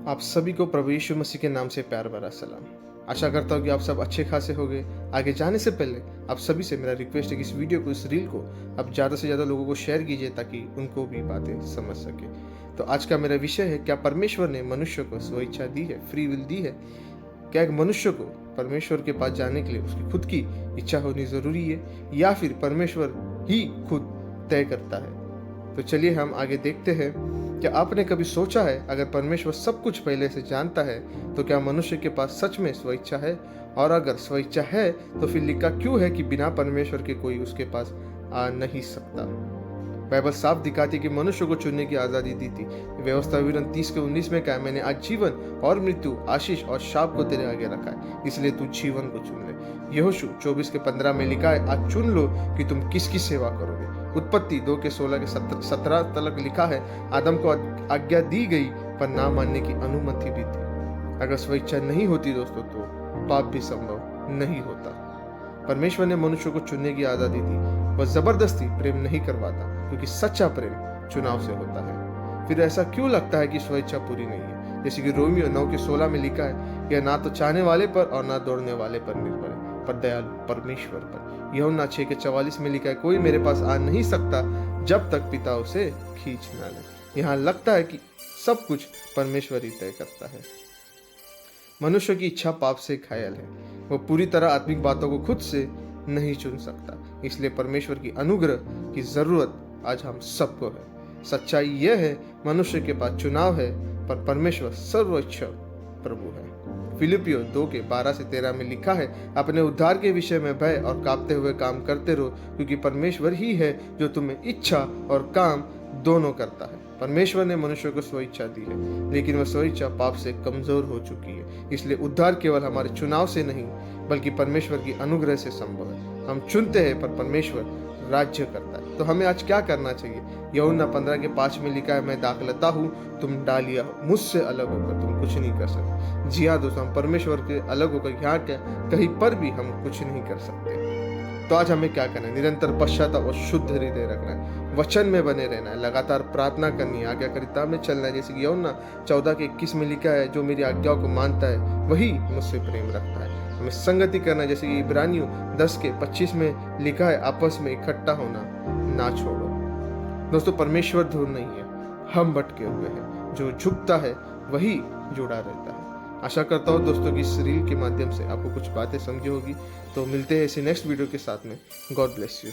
आप सभी को प्रभु यीशु मसीह के नाम से प्यार भरा सलाम। आशा करता हूँ कि आप सब अच्छे खासे होंगे। आगे जाने से पहले आप सभी से मेरा रिक्वेस्ट है कि इस वीडियो को, इस रील को आप ज़्यादा से ज़्यादा लोगों को शेयर कीजिए ताकि उनको भी बातें समझ सके। तो आज का मेरा विषय है, क्या परमेश्वर ने मनुष्य को स्वेच्छा दी है, फ्री विल दी है? क्या एक मनुष्य को परमेश्वर के पास जाने के लिए उसकी खुद की इच्छा होनी ज़रूरी है या फिर परमेश्वर ही खुद तय करता है? तो चलिए हम आगे देखते हैं। क्या आपने कभी सोचा है, अगर परमेश्वर सब कुछ पहले से जानता है तो क्या मनुष्य के पास सच में स्वेच्छा है? और अगर स्वेच्छा है तो फिर लिखा क्यों है कि बिना परमेश्वर के कोई उसके पास आ नहीं सकता? बाइबल साफ दिखाती है कि मनुष्य को चुनने की आज़ादी दी थी। व्यवस्था विवरण 30:19 में कहा, मैंने आज जीवन और मृत्यु, आशीष और शाप को तेरे आगे रखा है, इसलिए तू जीवन को चुन ले। यहोशू 24:15 में लिखा है, आज चुन लो कि तुम किसकी सेवा करोगे। उत्पत्ति 2:16-17 तक लिखा है, आदम को आज्ञा दी गई पर ना मानने की अनुमति भी थी। अगर स्वेच्छा नहीं होती दोस्तों तो पाप भी संभव नहीं होता। परमेश्वर ने मनुष्य को चुनने की आज़ादी दी। वह जबरदस्ती प्रेम नहीं करवाता, क्योंकि सच्चा प्रेम चुनाव से होता है। फिर ऐसा क्यों लगता है कि स्वेच्छा पूरी नहीं है? जैसे कि रोमियो 9:16 में लिखा है, यह ना तो चाहने वाले पर और ना दौड़ने वाले पर निर्भर है, पर दयालु परमेश्वर पर। यूहन्ना 6:44 में लिखा है, कोई मेरे पास आ नहीं सकता जब तक पिता उसे खींच ना ले। यहाँ लगता है कि सब कुछ परमेश्वर ही तय करता है। मनुष्य की इच्छा पाप से घायल है। वह पूरी तरह आत्मिक बातों को खुद से नहीं चुन सकता, इसलिए परमेश्वर की अनुग्रह की जरूरत आज हम सबको है। सच्चाई यह है, मनुष्य के पास चुनाव है पर परमेश्वर सर्वोच्च प्रभु है। फिलिपियो 2:12-13 में लिखा है, अपने उद्धार के विषय में भय और कांपते हुए काम करते रहो, क्योंकि परमेश्वर ही है जो तुम्हें इच्छा और काम दोनों करता है। परमेश्वर ने मनुष्य को स्वेच्छा दी है, लेकिन वह स्वेच्छा पाप से कमजोर हो चुकी है। इसलिए उद्धार केवल हमारे चुनाव से नहीं बल्कि परमेश्वर की अनुग्रह से संभव है। हम चुनते हैं पर परमेश्वर राज्य करता है। तो हमें आज क्या करना चाहिए? यूहन्ना 15:5 में लिखा है, मैं दाखलता हूँ, तुम डालिया हो, मुझसे अलग होकर तुम कुछ नहीं कर सकते। जी हाँ दोस्तों, हम परमेश्वर के अलग होकर यहाँ कहीं पर भी हम कुछ नहीं कर सकते। तो आज हमें क्या करना है? निरंतर पश्चाताप और शुद्ध हृदय रखना है, वचन में बने रहना है, लगातार प्रार्थना करनी है, आज्ञाकारिता में चलना है। जैसे कि यूहन्ना 14:21 में लिखा है, जो मेरी आज्ञाओं को मानता है वही मुझसे प्रेम रखता है। हमें संगति करना है, जैसे कि इब्रानियों 10:25 में लिखा है, आपस में इकट्ठा होना ना छोड़ो। दोस्तों, परमेश्वर दूर नहीं है, हम भटके हुए हैं। जो झुकता है वही जुड़ा रहता है। आशा करता हूँ दोस्तों कि इस रील के माध्यम से आपको कुछ बातें समझी होगी। तो मिलते हैं इसी नेक्स्ट वीडियो के साथ में। God bless you.